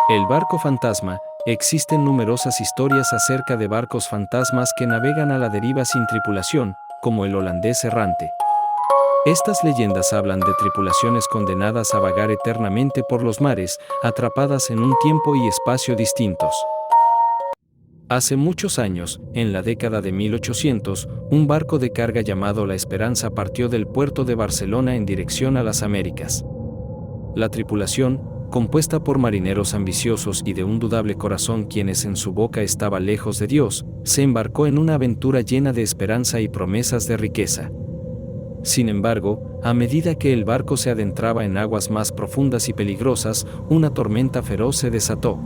El barco fantasma. Existen numerosas historias acerca de barcos fantasmas que navegan a la deriva sin tripulación, como el holandés errante. Estas leyendas hablan de tripulaciones condenadas a vagar eternamente por los mares, atrapadas en un tiempo y espacio distintos. Hace muchos años, en la década de 1800, un barco de carga llamado La Esperanza partió del puerto de Barcelona en dirección a las Américas. La tripulación, compuesta por marineros ambiciosos y de un dudable corazón quienes en su boca estaba lejos de Dios, se embarcó en una aventura llena de esperanza y promesas de riqueza. Sin embargo, a medida que el barco se adentraba en aguas más profundas y peligrosas, una tormenta feroz se desató.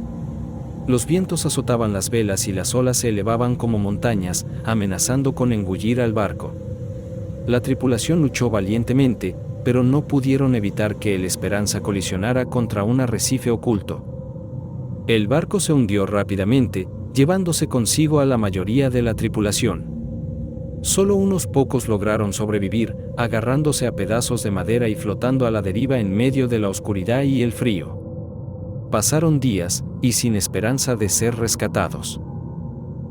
Los vientos azotaban las velas y las olas se elevaban como montañas, amenazando con engullir al barco. La tripulación luchó valientemente, pero no pudieron evitar que el Esperanza colisionara contra un arrecife oculto. El barco se hundió rápidamente, llevándose consigo a la mayoría de la tripulación. Solo unos pocos lograron sobrevivir, agarrándose a pedazos de madera y flotando a la deriva en medio de la oscuridad y el frío. Pasaron días, y sin esperanza de ser rescatados.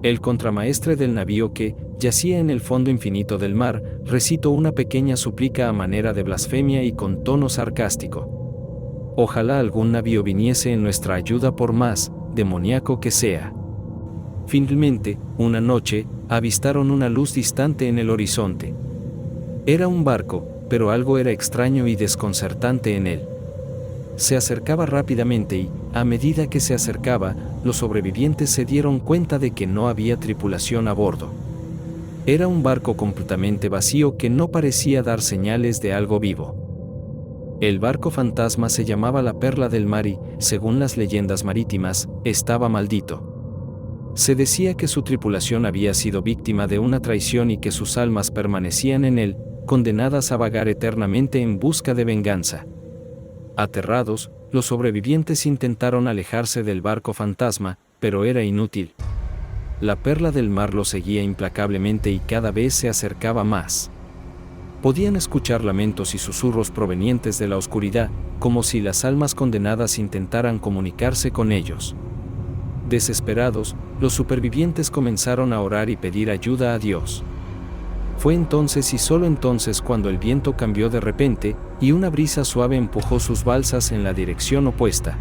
El contramaestre del navío que yacía en el fondo infinito del mar, recitó una pequeña súplica a manera de blasfemia y con tono sarcástico. Ojalá algún navío viniese en nuestra ayuda por más demoníaco que sea. Finalmente, una noche, avistaron una luz distante en el horizonte. Era un barco, pero algo era extraño y desconcertante en él. Se acercaba rápidamente y, a medida que se acercaba, los sobrevivientes se dieron cuenta de que no había tripulación a bordo. Era un barco completamente vacío que no parecía dar señales de algo vivo. El barco fantasma se llamaba la Perla del Mar y, según las leyendas marítimas, estaba maldito. Se decía que su tripulación había sido víctima de una traición y que sus almas permanecían en él, condenadas a vagar eternamente en busca de venganza. Aterrados, los sobrevivientes intentaron alejarse del barco fantasma, pero era inútil. La Perla del Mar los seguía implacablemente y cada vez se acercaba más. Podían escuchar lamentos y susurros provenientes de la oscuridad, como si las almas condenadas intentaran comunicarse con ellos. Desesperados, los supervivientes comenzaron a orar y pedir ayuda a Dios. Fue entonces y solo entonces cuando el viento cambió de repente, y una brisa suave empujó sus balsas en la dirección opuesta.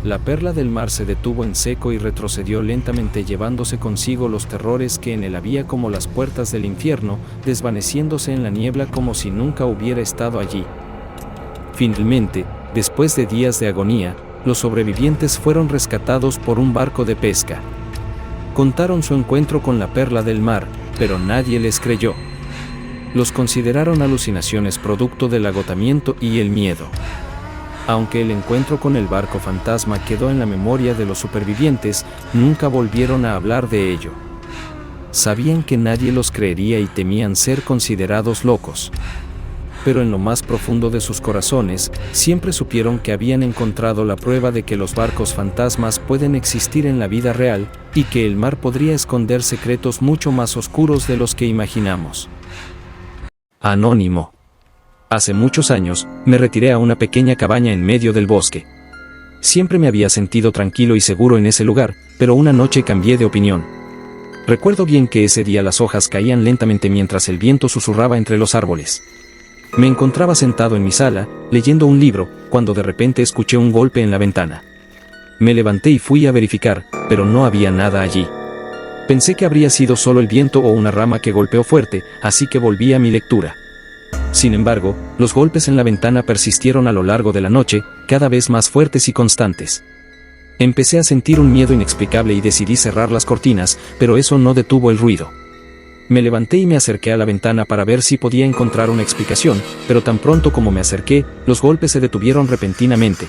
La Perla del Mar se detuvo en seco y retrocedió lentamente llevándose consigo los terrores que en él había como las puertas del infierno, desvaneciéndose en la niebla como si nunca hubiera estado allí. Finalmente, después de días de agonía, los sobrevivientes fueron rescatados por un barco de pesca. Contaron su encuentro con la Perla del Mar, pero nadie les creyó. Los consideraron alucinaciones producto del agotamiento y el miedo. Aunque el encuentro con el barco fantasma quedó en la memoria de los supervivientes, nunca volvieron a hablar de ello. Sabían que nadie los creería y temían ser considerados locos. Pero en lo más profundo de sus corazones, siempre supieron que habían encontrado la prueba de que los barcos fantasmas pueden existir en la vida real, y que el mar podría esconder secretos mucho más oscuros de los que imaginamos. Anónimo. Hace muchos años, me retiré a una pequeña cabaña en medio del bosque. Siempre me había sentido tranquilo y seguro en ese lugar, pero una noche cambié de opinión. Recuerdo bien que ese día las hojas caían lentamente mientras el viento susurraba entre los árboles. Me encontraba sentado en mi sala, leyendo un libro, cuando de repente escuché un golpe en la ventana. Me levanté y fui a verificar, pero no había nada allí. Pensé que habría sido solo el viento o una rama que golpeó fuerte, así que volví a mi lectura. Sin embargo, los golpes en la ventana persistieron a lo largo de la noche, cada vez más fuertes y constantes. Empecé a sentir un miedo inexplicable y decidí cerrar las cortinas, pero eso no detuvo el ruido. Me levanté y me acerqué a la ventana para ver si podía encontrar una explicación, pero tan pronto como me acerqué, los golpes se detuvieron repentinamente.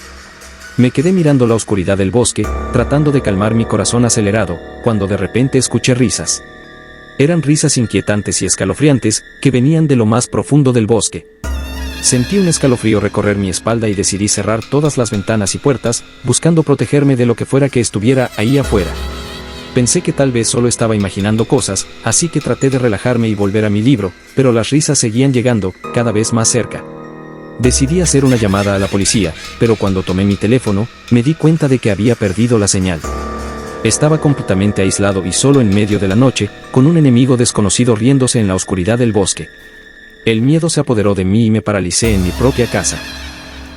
Me quedé mirando la oscuridad del bosque, tratando de calmar mi corazón acelerado, cuando de repente escuché risas. Eran risas inquietantes y escalofriantes, que venían de lo más profundo del bosque. Sentí un escalofrío recorrer mi espalda y decidí cerrar todas las ventanas y puertas, buscando protegerme de lo que fuera que estuviera ahí afuera. Pensé que tal vez solo estaba imaginando cosas, así que traté de relajarme y volver a mi libro, pero las risas seguían llegando, cada vez más cerca. Decidí hacer una llamada a la policía, pero cuando tomé mi teléfono, me di cuenta de que había perdido la señal. Estaba completamente aislado y solo en medio de la noche, con un enemigo desconocido riéndose en la oscuridad del bosque. El miedo se apoderó de mí y me paralicé en mi propia casa.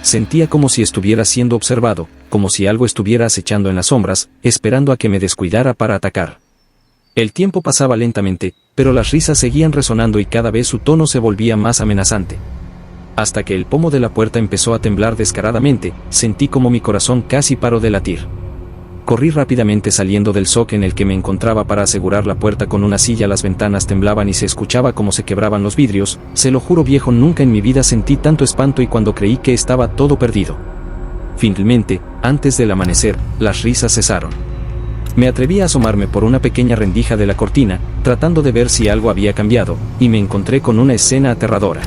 Sentía como si estuviera siendo observado, como si algo estuviera acechando en las sombras, esperando a que me descuidara para atacar. El tiempo pasaba lentamente, pero las risas seguían resonando y cada vez su tono se volvía más amenazante. Hasta que el pomo de la puerta empezó a temblar descaradamente, sentí como mi corazón casi paró de latir. Corrí rápidamente saliendo del zoque en el que me encontraba para asegurar la puerta con una silla. Las ventanas temblaban y se escuchaba cómo se quebraban los vidrios. Se lo juro viejo, nunca en mi vida sentí tanto espanto y cuando creí que estaba todo perdido. Finalmente, antes del amanecer, las risas cesaron. Me atreví a asomarme por una pequeña rendija de la cortina, tratando de ver si algo había cambiado, y me encontré con una escena aterradora.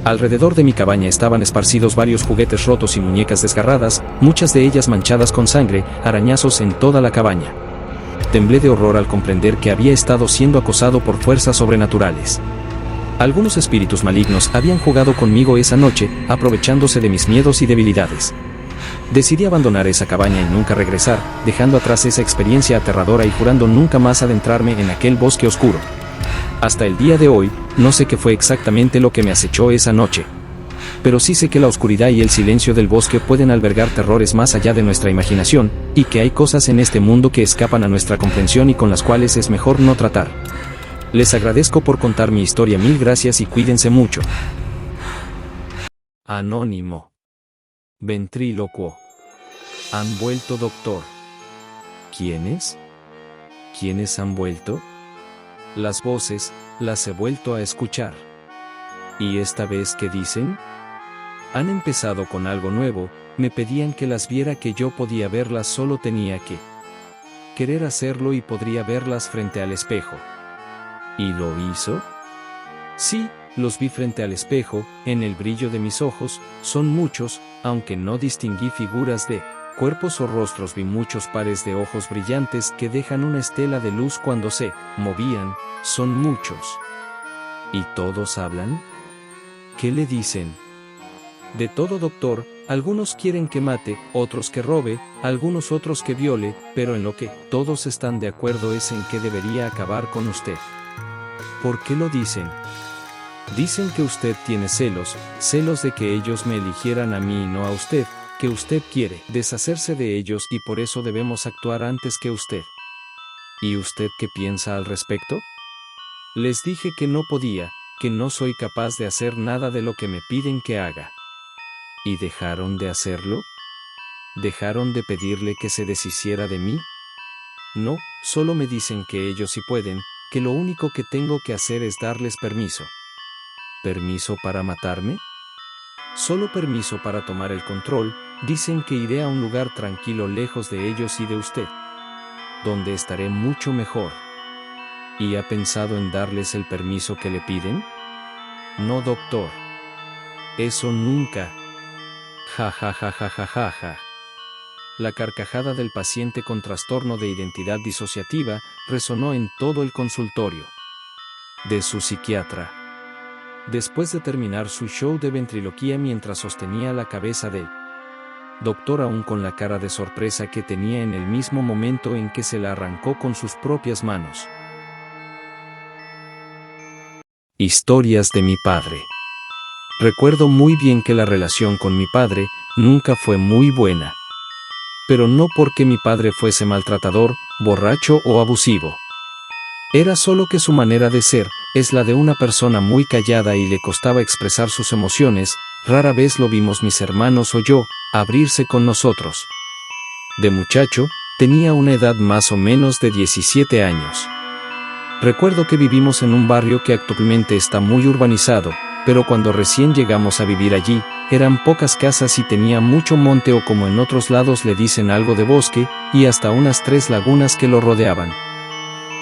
Alrededor de mi cabaña estaban esparcidos varios juguetes rotos y muñecas desgarradas, muchas de ellas manchadas con sangre, arañazos en toda la cabaña. Temblé de horror al comprender que había estado siendo acosado por fuerzas sobrenaturales. Algunos espíritus malignos habían jugado conmigo esa noche, aprovechándose de mis miedos y debilidades. Decidí abandonar esa cabaña y nunca regresar, dejando atrás esa experiencia aterradora y jurando nunca más adentrarme en aquel bosque oscuro. Hasta el día de hoy, no sé qué fue exactamente lo que me acechó esa noche. Pero sí sé que la oscuridad y el silencio del bosque pueden albergar terrores más allá de nuestra imaginación, y que hay cosas en este mundo que escapan a nuestra comprensión y con las cuales es mejor no tratar. Les agradezco por contar mi historia, mil gracias y cuídense mucho. Anónimo. Ventrílocuo. Han vuelto, doctor. ¿Quiénes? ¿Quiénes han vuelto? Las voces, las he vuelto a escuchar. ¿Y esta vez qué dicen? Han empezado con algo nuevo, me pedían que las viera, que yo podía verlas, solo tenía que querer hacerlo y podría verlas frente al espejo. ¿Y lo hizo? Sí, los vi frente al espejo, en el brillo de mis ojos, son muchos, aunque no distinguí figuras de cuerpos o rostros, vi muchos pares de ojos brillantes que dejan una estela de luz cuando se movían, son muchos. ¿Y todos hablan? ¿Qué le dicen? De todo, doctor, algunos quieren que mate, otros que robe, algunos otros que viole, pero en lo que todos están de acuerdo es en que debería acabar con usted. ¿Por qué lo dicen? Dicen que usted tiene celos, celos de que ellos me eligieran a mí y no a usted, que usted quiere deshacerse de ellos y por eso debemos actuar antes que usted. ¿Y usted qué piensa al respecto? Les dije que no podía, que no soy capaz de hacer nada de lo que me piden que haga. ¿Y dejaron de hacerlo? ¿Dejaron de pedirle que se deshiciera de mí? No, solo me dicen que ellos sí pueden, que lo único que tengo que hacer es darles permiso. ¿Permiso para matarme? Solo permiso para tomar el control. Dicen que iré a un lugar tranquilo lejos de ellos y de usted, donde estaré mucho mejor. ¿Y ha pensado en darles el permiso que le piden? No, doctor. Eso nunca. Ja ja ja ja ja ja ja. La carcajada del paciente con trastorno de identidad disociativa resonó en todo el consultorio de su psiquiatra. Después de terminar su show de ventriloquía mientras sostenía la cabeza del doctor aún con la cara de sorpresa que tenía en el mismo momento en que se la arrancó con sus propias manos. Historias de mi padre. Recuerdo muy bien que la relación con mi padre nunca fue muy buena. Pero no porque mi padre fuese maltratador, borracho o abusivo. Era solo que su manera de ser es la de una persona muy callada y le costaba expresar sus emociones. Rara vez lo vimos mis hermanos o yo abrirse con nosotros. De muchacho, tenía una edad más o menos de 17 años. Recuerdo que vivimos en un barrio que actualmente está muy urbanizado, pero cuando recién llegamos a vivir allí, eran pocas casas y tenía mucho monte o como en otros lados le dicen algo de bosque, y hasta unas 3 lagunas que lo rodeaban.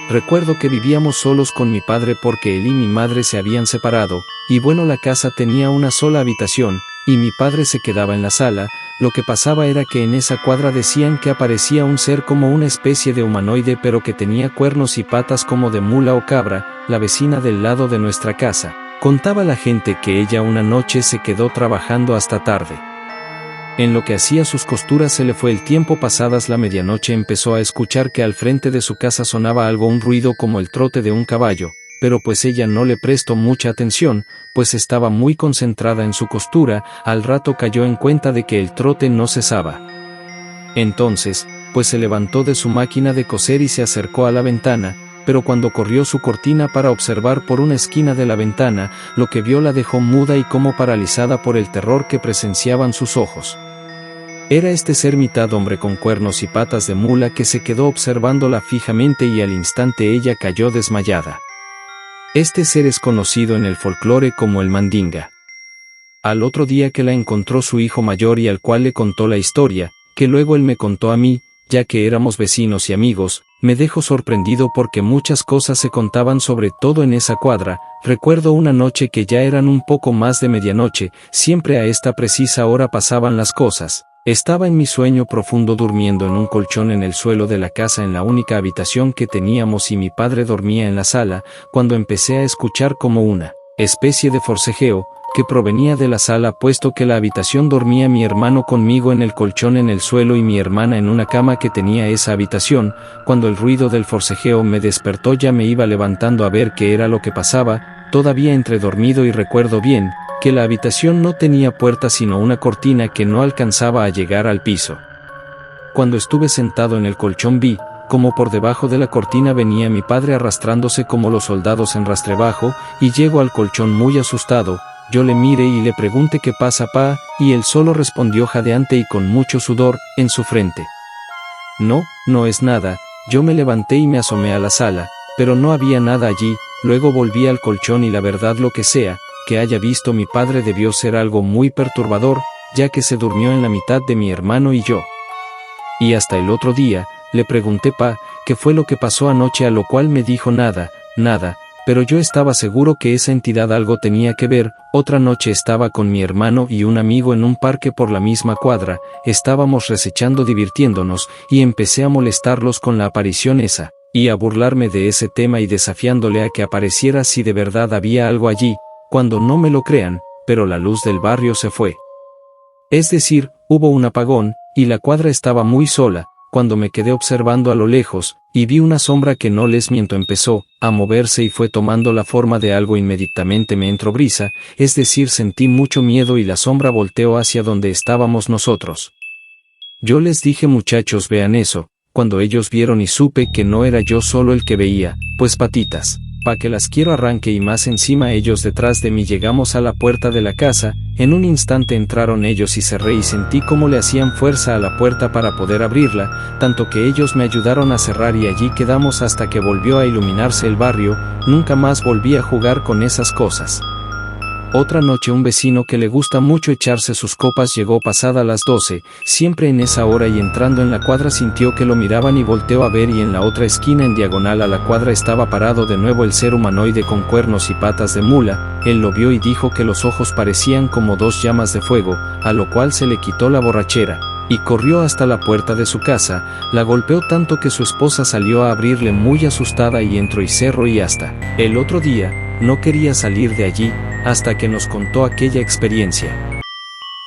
Recuerdo que vivíamos solos con mi padre porque él y mi madre se habían separado, y bueno, la casa tenía una sola habitación, y mi padre se quedaba en la sala. Lo que pasaba era que en esa cuadra decían que aparecía un ser como una especie de humanoide pero que tenía cuernos y patas como de mula o cabra. La vecina del lado de nuestra casa Contaba la gente que ella una noche se quedó trabajando hasta tarde. En lo que hacía sus costuras se le fue el tiempo. Pasadas la medianoche empezó a escuchar que al frente de su casa sonaba algo, un ruido como el trote de un caballo, pero pues ella no le prestó mucha atención, pues estaba muy concentrada en su costura. Al rato cayó en cuenta de que el trote no cesaba. Entonces, pues se levantó de su máquina de coser y se acercó a la ventana, pero cuando corrió su cortina para observar por una esquina de la ventana, lo que vio la dejó muda y como paralizada por el terror que presenciaban sus ojos. Era este ser mitad hombre con cuernos y patas de mula que se quedó observándola fijamente y al instante ella cayó desmayada. Este ser es conocido en el folclore como el mandinga. Al otro día que la encontró su hijo mayor y al cual le contó la historia, que luego él me contó a mí, ya que éramos vecinos y amigos, me dejó sorprendido porque muchas cosas se contaban sobre todo en esa cuadra. Recuerdo una noche que ya eran un poco más de medianoche, siempre a esta precisa hora pasaban las cosas. Estaba en mi sueño profundo durmiendo en un colchón en el suelo de la casa en la única habitación que teníamos y mi padre dormía en la sala, cuando empecé a escuchar como una especie de forcejeo, que provenía de la sala puesto que la habitación dormía mi hermano conmigo en el colchón en el suelo y mi hermana en una cama que tenía esa habitación. Cuando el ruido del forcejeo me despertó ya me iba levantando a ver qué era lo que pasaba, todavía entre dormido y recuerdo bien, que la habitación no tenía puerta sino una cortina que no alcanzaba a llegar al piso. Cuando estuve sentado en el colchón vi, como por debajo de la cortina venía mi padre arrastrándose como los soldados en rastrebajo, y llego al colchón muy asustado. Yo le miré y le pregunté qué pasa, pa, y él solo respondió jadeante y con mucho sudor en su frente: no, no es nada. Yo me levanté y me asomé a la sala, pero no había nada allí. Luego volví al colchón y la verdad lo que sea que haya visto mi padre debió ser algo muy perturbador, ya que se durmió en la mitad de mi hermano y yo. Y hasta el otro día, le pregunté pa, qué fue lo que pasó anoche, a lo cual me dijo nada, nada. Pero yo estaba seguro que esa entidad algo tenía que ver. Otra noche estaba con mi hermano y un amigo en un parque por la misma cuadra, estábamos recechando divirtiéndonos, y empecé a molestarlos con la aparición esa, y a burlarme de ese tema y desafiándole a que apareciera si de verdad había algo allí, cuando no me lo crean, pero la luz del barrio se fue. Es decir, hubo un apagón, y la cuadra estaba muy sola. Cuando me quedé observando a lo lejos, y vi una sombra que no les miento empezó a moverse y fue tomando la forma de algo. Inmediatamente me entró brisa, es decir, sentí mucho miedo y la sombra volteó hacia donde estábamos nosotros. Yo les dije: muchachos, vean eso. Cuando ellos vieron y supe que no era yo solo el que veía, pues patitas, pa' que las quiero arranque, y más encima ellos detrás de mí. Llegamos a la puerta de la casa, en un instante entraron ellos y cerré y sentí cómo le hacían fuerza a la puerta para poder abrirla, tanto que ellos me ayudaron a cerrar y allí quedamos hasta que volvió a iluminarse el barrio. Nunca más volví a jugar con esas cosas. Otra noche un vecino que le gusta mucho echarse sus copas llegó pasada las 12, siempre en esa hora, y entrando en la cuadra sintió que lo miraban y volteó a ver, y en la otra esquina en diagonal a la cuadra estaba parado de nuevo el ser humanoide con cuernos y patas de mula. Él lo vio y dijo que los ojos parecían como dos llamas de fuego, a lo cual se le quitó la borrachera, y corrió hasta la puerta de su casa. La golpeó tanto que su esposa salió a abrirle muy asustada y entró y cerró, y hasta el otro día no quería salir de allí, hasta que nos contó aquella experiencia.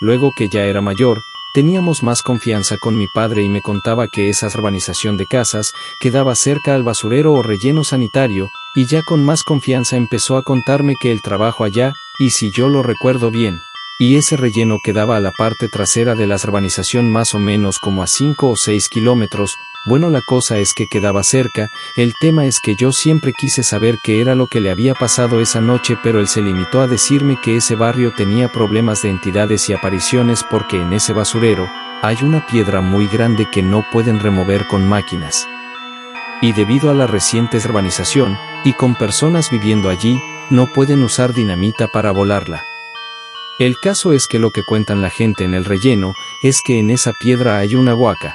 Luego que ya era mayor, teníamos más confianza con mi padre y me contaba que esa urbanización de casas quedaba cerca al basurero o relleno sanitario, y ya con más confianza empezó a contarme que el trabajo allá, y si yo lo recuerdo bien, y ese relleno quedaba a la parte trasera de la urbanización, más o menos como a 5 o 6 kilómetros. Bueno, la cosa es que quedaba cerca. El tema es que yo siempre quise saber qué era lo que le había pasado esa noche, pero él se limitó a decirme que ese barrio tenía problemas de entidades y apariciones porque en ese basurero hay una piedra muy grande que no pueden remover con máquinas. Y debido a la reciente urbanización, y con personas viviendo allí, no pueden usar dinamita para volarla. El caso es que lo que cuentan la gente en el relleno es que en esa piedra hay una huaca.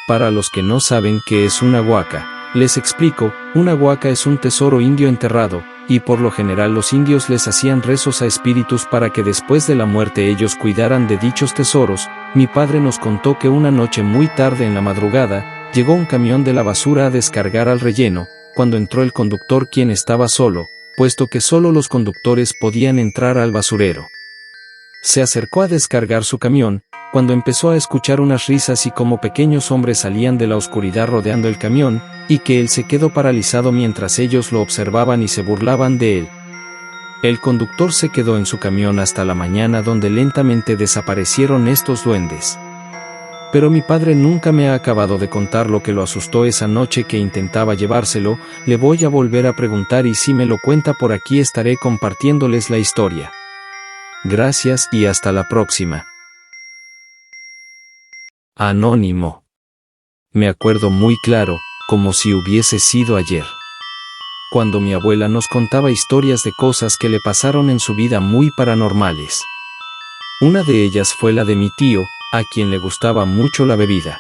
Para los que no saben qué es una huaca, les explico. Una huaca es un tesoro indio enterrado, y por lo general los indios les hacían rezos a espíritus para que después de la muerte ellos cuidaran de dichos tesoros. Mi padre nos contó que una noche muy tarde en la madrugada, llegó un camión de la basura a descargar al relleno. Cuando entró el conductor, quien estaba solo, puesto que solo los conductores podían entrar al basurero. Se acercó a descargar su camión, cuando empezó a escuchar unas risas y como pequeños hombres salían de la oscuridad rodeando el camión, y que él se quedó paralizado mientras ellos lo observaban y se burlaban de él. El conductor se quedó en su camión hasta la mañana, donde lentamente desaparecieron estos duendes. Pero mi padre nunca me ha acabado de contar lo que lo asustó esa noche que intentaba llevárselo. Le voy a volver a preguntar y si me lo cuenta por aquí estaré compartiéndoles la historia. Gracias y hasta la próxima. Anónimo. Me acuerdo muy claro, como si hubiese sido ayer, cuando mi abuela nos contaba historias de cosas que le pasaron en su vida muy paranormales. Una de ellas fue la de mi tío, a quien le gustaba mucho la bebida.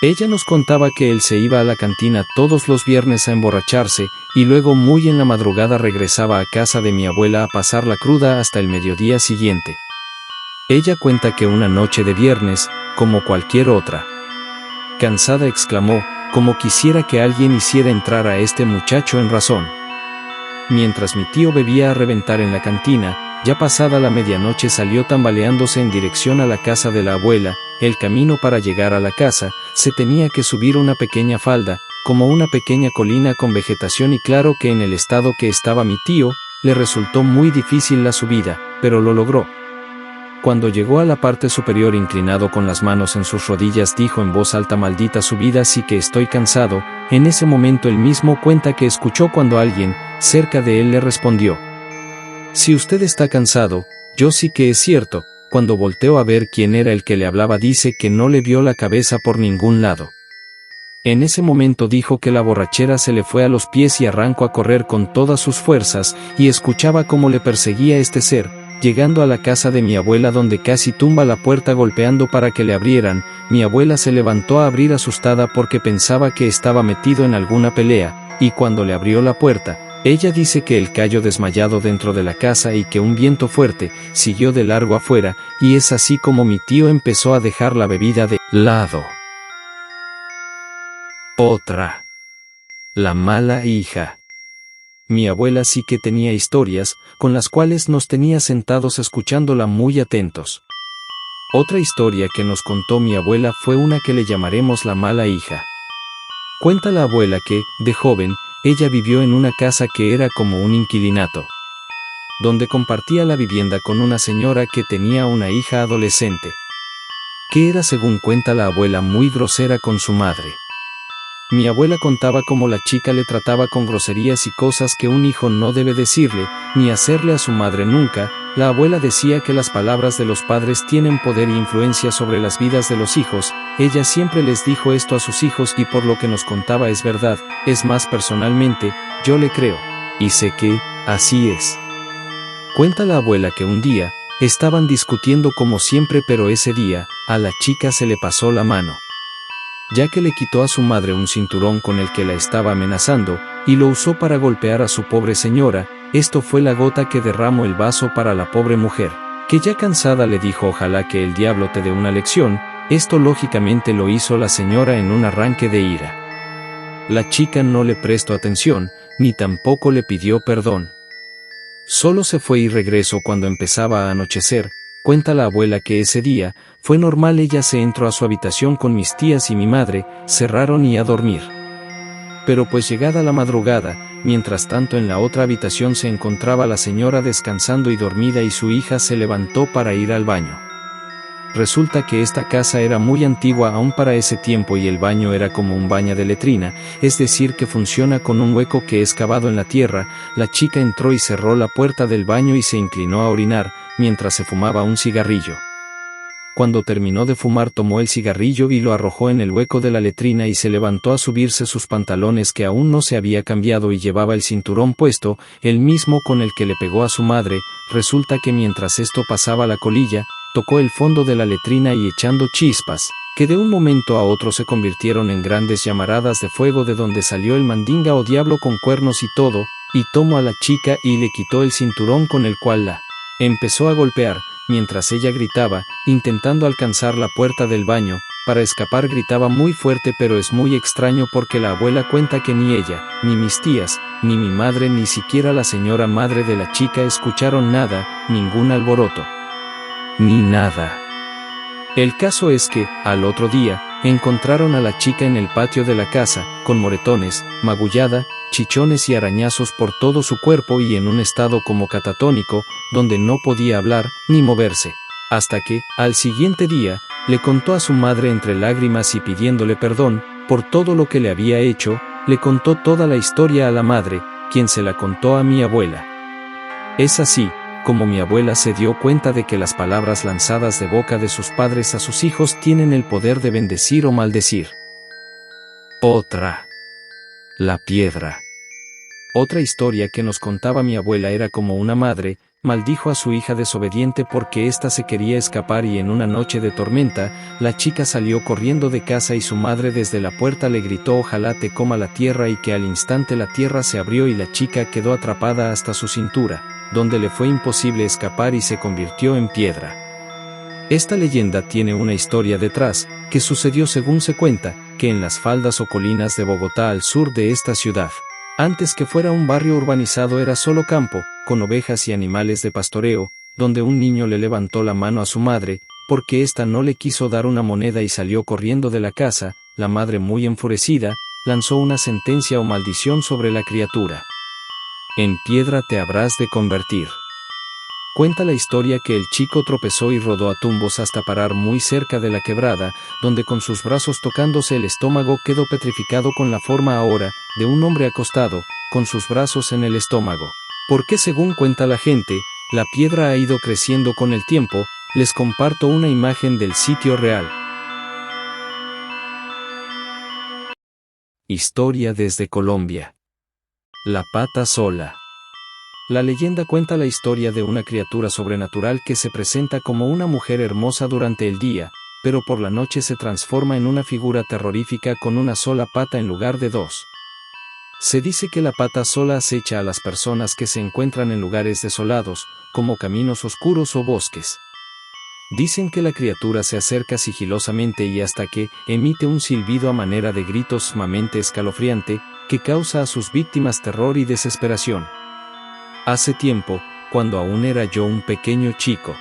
Ella nos contaba que él se iba a la cantina todos los viernes a emborracharse, y luego muy en la madrugada regresaba a casa de mi abuela a pasar la cruda hasta el mediodía siguiente. Ella cuenta que una noche de viernes, como cualquier otra, cansada exclamó, como quisiera que alguien hiciera entrar a este muchacho en razón. Mientras mi tío bebía a reventar en la cantina, ya pasada la medianoche salió tambaleándose en dirección a la casa de la abuela. El camino para llegar a la casa, se tenía que subir una pequeña falda, como una pequeña colina con vegetación, y claro que en el estado que estaba mi tío, le resultó muy difícil la subida, pero lo logró. Cuando llegó a la parte superior, inclinado con las manos en sus rodillas, dijo en voz alta: maldita subida, sí que estoy cansado. En ese momento él mismo cuenta que escuchó cuando alguien, cerca de él, le respondió: si usted está cansado, yo sí que es cierto. Cuando volteó a ver quién era el que le hablaba, dice que no le vio la cabeza por ningún lado. En ese momento dijo que la borrachera se le fue a los pies y arrancó a correr con todas sus fuerzas, y escuchaba cómo le perseguía este ser, llegando a la casa de mi abuela, donde casi tumba la puerta golpeando para que le abrieran. Mi abuela se levantó a abrir asustada porque pensaba que estaba metido en alguna pelea, y cuando le abrió la puerta, ella dice que él cayó desmayado dentro de la casa y que un viento fuerte siguió de largo afuera, y es así como mi tío empezó a dejar la bebida de lado. Otra. La mala hija. Mi abuela sí que tenía historias, con las cuales nos tenía sentados escuchándola muy atentos. Otra historia que nos contó mi abuela fue una que le llamaremos la mala hija. Cuenta la abuela que, de joven, ella vivió en una casa que era como un inquilinato, donde compartía la vivienda con una señora que tenía una hija adolescente, que era, según cuenta la abuela, muy grosera con su madre. Mi abuela contaba cómo la chica le trataba con groserías y cosas que un hijo no debe decirle, ni hacerle a su madre nunca. La abuela decía que las palabras de los padres tienen poder e influencia sobre las vidas de los hijos. Ella siempre les dijo esto a sus hijos y por lo que nos contaba es verdad. Es más, personalmente, yo le creo. Y sé que, así es. Cuenta la abuela que un día, estaban discutiendo como siempre, pero ese día, a la chica se le pasó la mano, ya que le quitó a su madre un cinturón con el que la estaba amenazando, y lo usó para golpear a su pobre señora. Esto fue la gota que derramó el vaso para la pobre mujer, que ya cansada le dijo: ojalá que el diablo te dé una lección. Esto lógicamente lo hizo la señora en un arranque de ira. La chica no le prestó atención, ni tampoco le pidió perdón. Solo se fue y regresó cuando empezaba a anochecer. Cuenta la abuela que ese día, fue normal, ella se entró a su habitación con mis tías y mi madre, cerraron y a dormir. Pero pues llegada la madrugada, mientras tanto en la otra habitación se encontraba la señora descansando y dormida, y su hija se levantó para ir al baño. Resulta que esta casa era muy antigua aún para ese tiempo y el baño era como un baño de letrina, es decir que funciona con un hueco que es cavado en la tierra. La chica entró y cerró la puerta del baño y se inclinó a orinar, mientras se fumaba un cigarrillo. Cuando terminó de fumar, tomó el cigarrillo y lo arrojó en el hueco de la letrina y se levantó a subirse sus pantalones, que aún no se había cambiado, y llevaba el cinturón puesto, el mismo con el que le pegó a su madre. Resulta que mientras esto pasaba, la colilla tocó el fondo de la letrina y echando chispas, que de un momento a otro se convirtieron en grandes llamaradas de fuego, de donde salió el mandinga o diablo con cuernos y todo, y tomó a la chica y le quitó el cinturón con el cual la empezó a golpear, mientras ella gritaba, intentando alcanzar la puerta del baño, para escapar gritaba muy fuerte, pero es muy extraño porque la abuela cuenta que ni ella, ni mis tías, ni mi madre, ni siquiera la señora madre de la chica escucharon nada, ningún alboroto. Ni nada. El caso es que, al otro día, encontraron a la chica en el patio de la casa, con moretones, magullada, chichones y arañazos por todo su cuerpo y en un estado como catatónico, donde no podía hablar ni moverse. Hasta que, al siguiente día, le contó a su madre entre lágrimas y pidiéndole perdón por todo lo que le había hecho, le contó toda la historia a la madre, quien se la contó a mi abuela. Es así como mi abuela se dio cuenta de que las palabras lanzadas de boca de sus padres a sus hijos tienen el poder de bendecir o maldecir. Otra. La piedra. Otra historia que nos contaba mi abuela era como una madre maldijo a su hija desobediente porque ésta se quería escapar y en una noche de tormenta, la chica salió corriendo de casa y su madre desde la puerta le gritó ojalá te coma la tierra y que al instante la tierra se abrió y la chica quedó atrapada hasta su cintura, donde le fue imposible escapar y se convirtió en piedra. Esta leyenda tiene una historia detrás, que sucedió según se cuenta, que en las faldas o colinas de Bogotá al sur de esta ciudad. Antes que fuera un barrio urbanizado era solo campo, con ovejas y animales de pastoreo, donde un niño le levantó la mano a su madre, porque ésta no le quiso dar una moneda y salió corriendo de la casa. La madre muy enfurecida, lanzó una sentencia o maldición sobre la criatura. En piedra te habrás de convertir. Cuenta la historia que el chico tropezó y rodó a tumbos hasta parar muy cerca de la quebrada, donde con sus brazos tocándose el estómago quedó petrificado con la forma ahora de un hombre acostado, con sus brazos en el estómago. Porque según cuenta la gente, la piedra ha ido creciendo con el tiempo. Les comparto una imagen del sitio real. Historia desde Colombia. La pata sola. La leyenda cuenta la historia de una criatura sobrenatural que se presenta como una mujer hermosa durante el día, pero por la noche se transforma en una figura terrorífica con una sola pata en lugar de dos. Se dice que la pata sola acecha a las personas que se encuentran en lugares desolados, como caminos oscuros o bosques. Dicen que la criatura se acerca sigilosamente y hasta que emite un silbido a manera de grito sumamente escalofriante, que causa a sus víctimas terror y desesperación. Hace tiempo, cuando aún era yo un pequeño chico,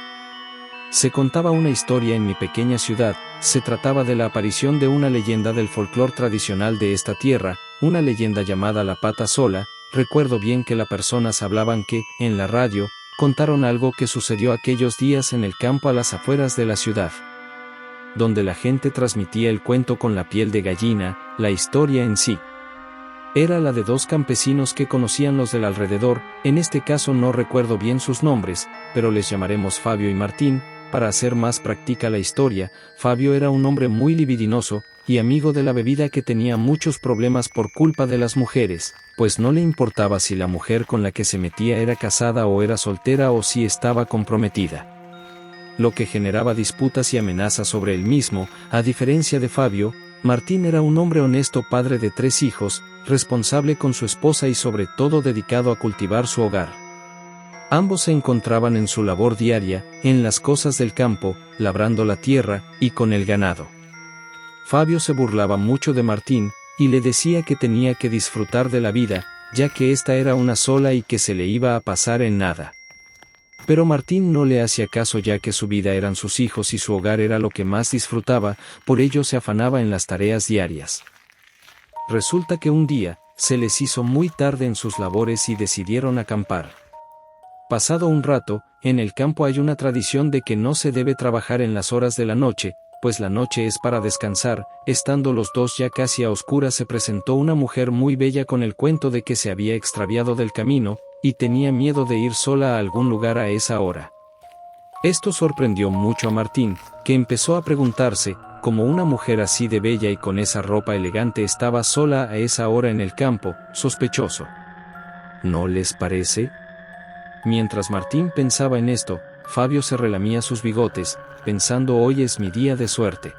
se contaba una historia en mi pequeña ciudad. Se trataba de la aparición de una leyenda del folclore tradicional de esta tierra, una leyenda llamada la pata sola. Recuerdo bien que las personas hablaban que, en la radio, contaron algo que sucedió aquellos días en el campo a las afueras de la ciudad, donde la gente transmitía el cuento con la piel de gallina. La historia en sí era la de dos campesinos que conocían los del alrededor. En este caso no recuerdo bien sus nombres, pero les llamaremos Fabio y Martín, para hacer más práctica la historia. Fabio era un hombre muy libidinoso, y amigo de la bebida que tenía muchos problemas por culpa de las mujeres, pues no le importaba si la mujer con la que se metía era casada o era soltera o si estaba comprometida, lo que generaba disputas y amenazas sobre él mismo. A diferencia de Fabio, Martín era un hombre honesto, padre de 3 hijos, responsable con su esposa y sobre todo dedicado a cultivar su hogar. Ambos se encontraban en su labor diaria, en las cosas del campo, labrando la tierra, y con el ganado. Fabio se burlaba mucho de Martín, y le decía que tenía que disfrutar de la vida, ya que esta era una sola y que se le iba a pasar en nada. Pero Martín no le hacía caso, ya que su vida eran sus hijos y su hogar era lo que más disfrutaba, por ello se afanaba en las tareas diarias. Resulta que un día, se les hizo muy tarde en sus labores y decidieron acampar. Pasado un rato, en el campo hay una tradición de que no se debe trabajar en las horas de la noche, pues la noche es para descansar. Estando los dos ya casi a oscuras, se presentó una mujer muy bella con el cuento de que se había extraviado del camino, y tenía miedo de ir sola a algún lugar a esa hora. Esto sorprendió mucho a Martín, que empezó a preguntarse, cómo una mujer así de bella y con esa ropa elegante estaba sola a esa hora en el campo. Sospechoso, ¿no les parece? Mientras Martín pensaba en esto, Fabio se relamía sus bigotes, pensando: hoy es mi día de suerte.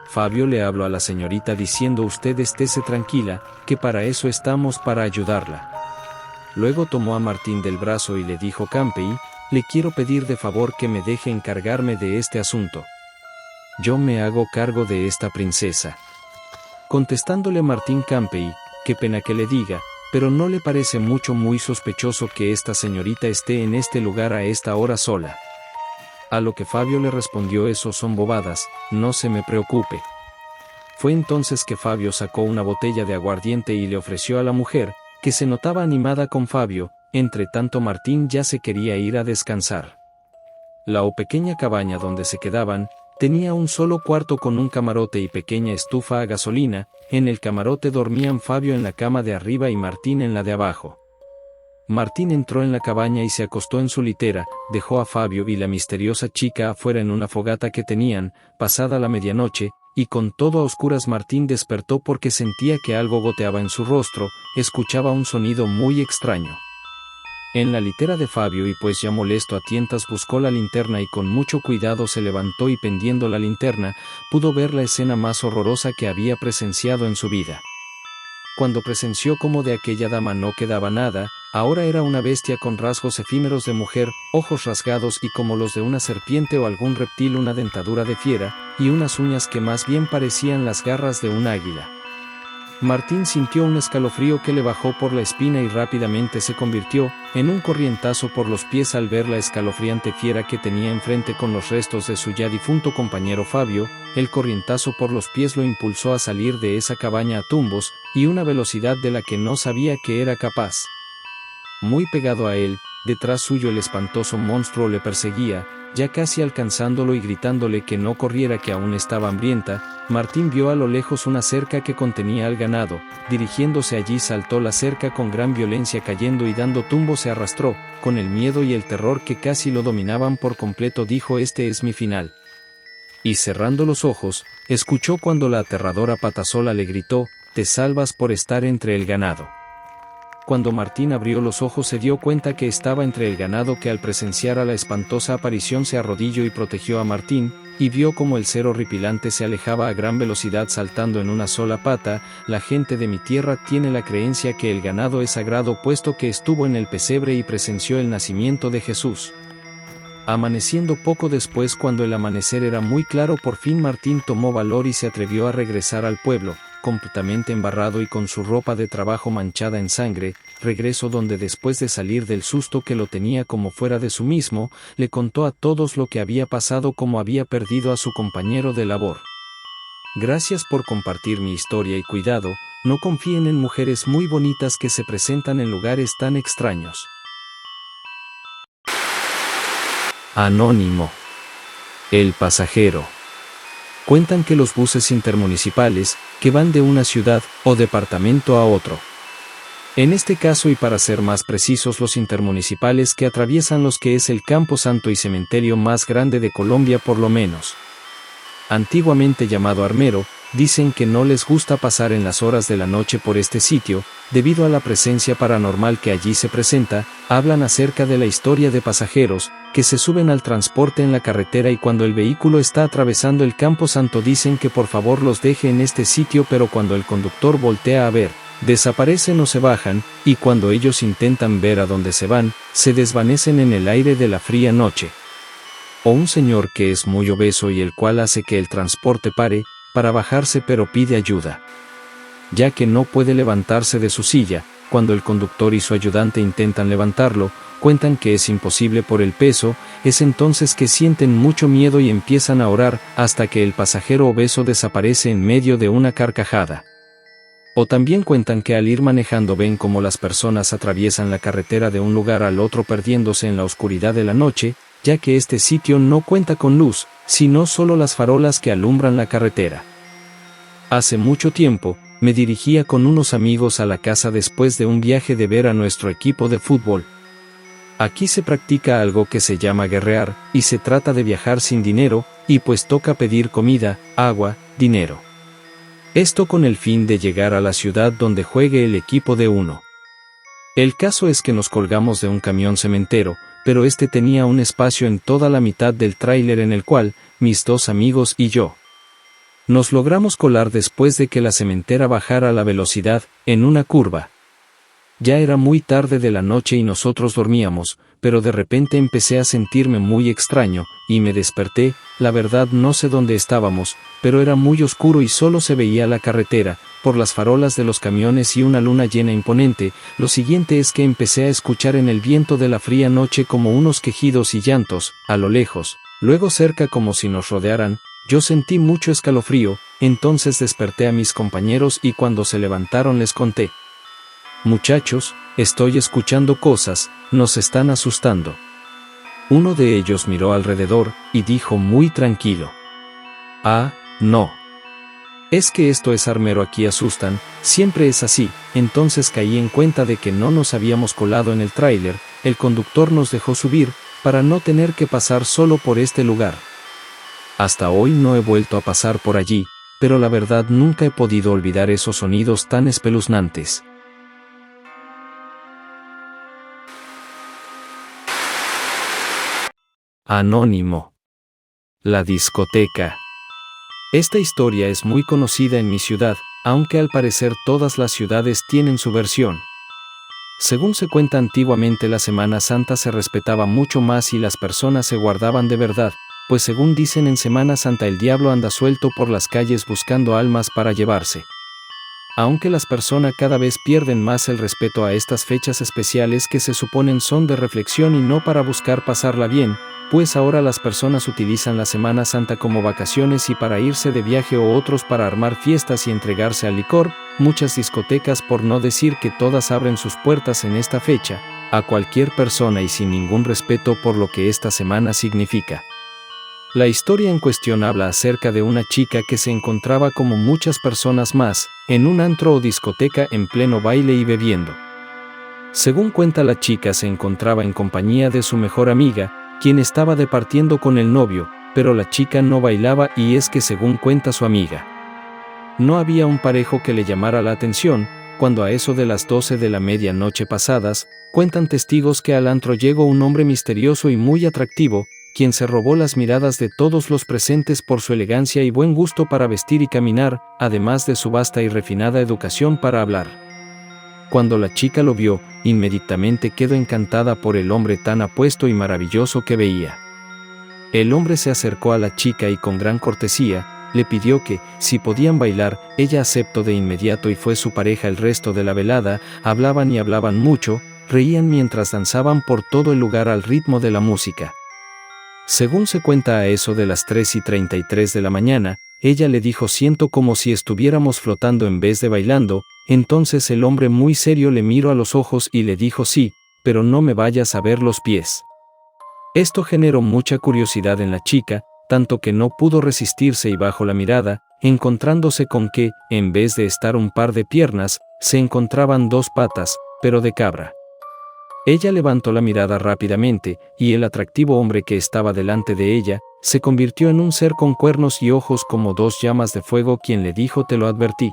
Fabio le habló a la señorita diciendo: usted estése tranquila, que para eso estamos, para ayudarla. Luego tomó a Martín del brazo y le dijo: Campey, le quiero pedir de favor que me deje encargarme de este asunto. Yo me hago cargo de esta princesa. Contestándole Martín Campey, qué pena que le diga, pero ¿no le parece muy sospechoso que esta señorita esté en este lugar a esta hora sola? A lo que Fabio le respondió: eso son bobadas, no se me preocupe. Fue entonces que Fabio sacó una botella de aguardiente y le ofreció a la mujer, que se notaba animada con Fabio. Entre tanto Martín ya se quería ir a descansar. La pequeña cabaña donde se quedaban, tenía un solo cuarto con un camarote y pequeña estufa a gasolina. En el camarote dormían Fabio en la cama de arriba y Martín en la de abajo. Martín entró en la cabaña y se acostó en su litera, dejó a Fabio y la misteriosa chica afuera en una fogata que tenían, pasada la medianoche, y con todo a oscuras Martín despertó porque sentía que algo goteaba en su rostro, escuchaba un sonido muy extraño. En la litera de Fabio, y pues ya molesto a tientas buscó la linterna y con mucho cuidado se levantó y pendiendo la linterna, pudo ver la escena más horrorosa que había presenciado en su vida. Cuando presenció como de aquella dama no quedaba nada, ahora era una bestia con rasgos efímeros de mujer, ojos rasgados y como los de una serpiente o algún reptil, una dentadura de fiera, y unas uñas que más bien parecían las garras de un águila. Martín sintió un escalofrío que le bajó por la espina y rápidamente se convirtió en un corrientazo por los pies al ver la escalofriante fiera que tenía enfrente con los restos de su ya difunto compañero Fabio. El corrientazo por los pies lo impulsó a salir de esa cabaña a tumbos, y una velocidad de la que no sabía que era capaz. Muy pegado a él, detrás suyo el espantoso monstruo le perseguía, ya casi alcanzándolo y gritándole que no corriera, que aún estaba hambrienta. Martín vio a lo lejos una cerca que contenía al ganado. Dirigiéndose allí saltó la cerca con gran violencia, cayendo y dando tumbos se arrastró. Con el miedo y el terror que casi lo dominaban por completo dijo: este es mi final. Y cerrando los ojos, escuchó cuando la aterradora patasola le gritó: te salvas por estar entre el ganado. Cuando Martín abrió los ojos se dio cuenta que estaba entre el ganado, que al presenciar a la espantosa aparición se arrodilló y protegió a Martín, y vio como el ser horripilante se alejaba a gran velocidad saltando en una sola pata. La gente de mi tierra tiene la creencia que el ganado es sagrado, puesto que estuvo en el pesebre y presenció el nacimiento de Jesús. Amaneciendo poco después, cuando el amanecer era muy claro, por fin Martín tomó valor y se atrevió a regresar al pueblo, completamente embarrado y con su ropa de trabajo manchada en sangre. Regreso donde, después de salir del susto que lo tenía como fuera de sí mismo, le contó a todos lo que había pasado, cómo había perdido a su compañero de labor. Gracias por compartir mi historia y cuidado, no confíen en mujeres muy bonitas que se presentan en lugares tan extraños. Anónimo. El pasajero. Cuentan que los buses intermunicipales, que van de una ciudad o departamento a otro. En este caso, y para ser más precisos, los intermunicipales que atraviesan los que es el Campo Santo y cementerio más grande de Colombia, por lo menos. Antiguamente llamado Armero, dicen que no les gusta pasar en las horas de la noche por este sitio, debido a la presencia paranormal que allí se presenta. Hablan acerca de la historia de pasajeros, que se suben al transporte en la carretera y cuando el vehículo está atravesando el Campo Santo dicen que por favor los deje en este sitio, pero cuando el conductor voltea a ver, desaparecen o se bajan, y cuando ellos intentan ver a dónde se van, se desvanecen en el aire de la fría noche. O un señor que es muy obeso y el cual hace que el transporte pare, para bajarse, pero pide ayuda. Ya que no puede levantarse de su silla, cuando el conductor y su ayudante intentan levantarlo, cuentan que es imposible por el peso. Es entonces que sienten mucho miedo y empiezan a orar, hasta que el pasajero obeso desaparece en medio de una carcajada. O también cuentan que al ir manejando ven cómo las personas atraviesan la carretera de un lugar al otro perdiéndose en la oscuridad de la noche, ya que este sitio no cuenta con luz, sino solo las farolas que alumbran la carretera. Hace mucho tiempo, me dirigía con unos amigos a la casa después de un viaje de ver a nuestro equipo de fútbol. Aquí se practica algo que se llama guerrear, y se trata de viajar sin dinero, y pues toca pedir comida, agua, dinero. Esto con el fin de llegar a la ciudad donde juegue el equipo de uno. El caso es que nos colgamos de un camión cementero, pero este tenía un espacio en toda la mitad del tráiler en el cual, mis dos amigos y yo, nos logramos colar después de que la cementera bajara la velocidad, en una curva. Ya era muy tarde de la noche y nosotros dormíamos, pero de repente empecé a sentirme muy extraño, y me desperté. La verdad no sé dónde estábamos, pero era muy oscuro y solo se veía la carretera, por las farolas de los camiones y una luna llena imponente. Lo siguiente es que empecé a escuchar en el viento de la fría noche como unos quejidos y llantos, a lo lejos, luego cerca como si nos rodearan. Yo sentí mucho escalofrío, entonces desperté a mis compañeros y cuando se levantaron les conté. Muchachos, estoy escuchando cosas, nos están asustando. Uno de ellos miró alrededor y dijo muy tranquilo. Ah, no. Es que esto es armero, aquí asustan, siempre es así. Entonces caí en cuenta de que no nos habíamos colado en el tráiler, el conductor nos dejó subir, para no tener que pasar solo por este lugar. Hasta hoy no he vuelto a pasar por allí, pero la verdad nunca he podido olvidar esos sonidos tan espeluznantes. Anónimo. La discoteca. Esta historia es muy conocida en mi ciudad, aunque al parecer todas las ciudades tienen su versión. Según se cuenta, antiguamente la Semana Santa se respetaba mucho más y las personas se guardaban de verdad, pues según dicen en Semana Santa el diablo anda suelto por las calles buscando almas para llevarse. Aunque las personas cada vez pierden más el respeto a estas fechas especiales que se suponen son de reflexión y no para buscar pasarla bien, pues ahora las personas utilizan la Semana Santa como vacaciones y para irse de viaje o otros para armar fiestas y entregarse al licor. Muchas discotecas, por no decir que todas, abren sus puertas en esta fecha, a cualquier persona y sin ningún respeto por lo que esta semana significa. La historia en cuestión habla acerca de una chica que se encontraba como muchas personas más, en un antro o discoteca en pleno baile y bebiendo. Según cuenta, la chica se encontraba en compañía de su mejor amiga, quien estaba departiendo con el novio, pero la chica no bailaba y es que según cuenta su amiga, no había un parejo que le llamara la atención. Cuando a eso de las 12 de la medianoche pasadas, cuentan testigos que al antro llegó un hombre misterioso y muy atractivo, quien se robó las miradas de todos los presentes por su elegancia y buen gusto para vestir y caminar, además de su vasta y refinada educación para hablar. Cuando la chica lo vio, inmediatamente quedó encantada por el hombre tan apuesto y maravilloso que veía. El hombre se acercó a la chica y con gran cortesía, le pidió que, si podían bailar. Ella aceptó de inmediato y fue su pareja el resto de la velada. Hablaban y hablaban mucho, reían mientras danzaban por todo el lugar al ritmo de la música. Según se cuenta, a eso de las 3:33 de la mañana, ella le dijo: siento como si estuviéramos flotando en vez de bailando. Entonces el hombre muy serio le miró a los ojos y le dijo: sí, pero no me vayas a ver los pies. Esto generó mucha curiosidad en la chica, tanto que no pudo resistirse y bajó la mirada, encontrándose con que, en vez de estar un par de piernas, se encontraban dos patas, pero de cabra. Ella levantó la mirada rápidamente, y el atractivo hombre que estaba delante de ella, se convirtió en un ser con cuernos y ojos como dos llamas de fuego, quien le dijo: te lo advertí.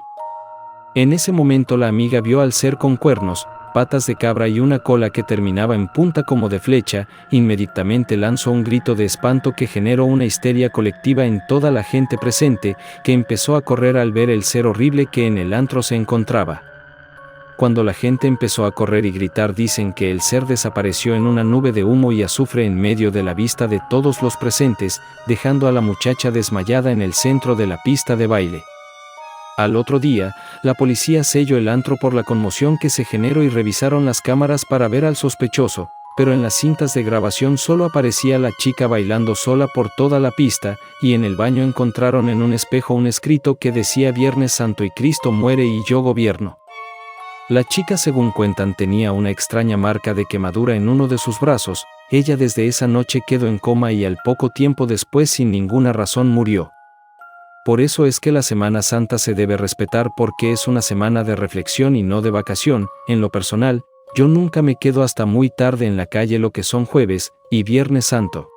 En ese momento la amiga vio al ser con cuernos, patas de cabra y una cola que terminaba en punta como de flecha. Inmediatamente lanzó un grito de espanto que generó una histeria colectiva en toda la gente presente, que empezó a correr al ver el ser horrible que en el antro se encontraba. Cuando la gente empezó a correr y gritar, dicen que el ser desapareció en una nube de humo y azufre en medio de la vista de todos los presentes, dejando a la muchacha desmayada en el centro de la pista de baile. Al otro día, la policía selló el antro por la conmoción que se generó y revisaron las cámaras para ver al sospechoso, pero en las cintas de grabación solo aparecía la chica bailando sola por toda la pista, y en el baño encontraron en un espejo un escrito que decía: Viernes Santo y Cristo muere y yo gobierno. La chica, según cuentan, tenía una extraña marca de quemadura en uno de sus brazos. Ella desde esa noche quedó en coma y al poco tiempo después, sin ninguna razón, murió. Por eso es que la Semana Santa se debe respetar, porque es una semana de reflexión y no de vacación. En lo personal, yo nunca me quedo hasta muy tarde en la calle lo que son Jueves y Viernes Santo.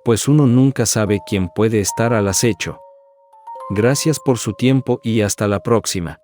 Pues uno nunca sabe quién puede estar al acecho. Gracias por su tiempo y hasta la próxima.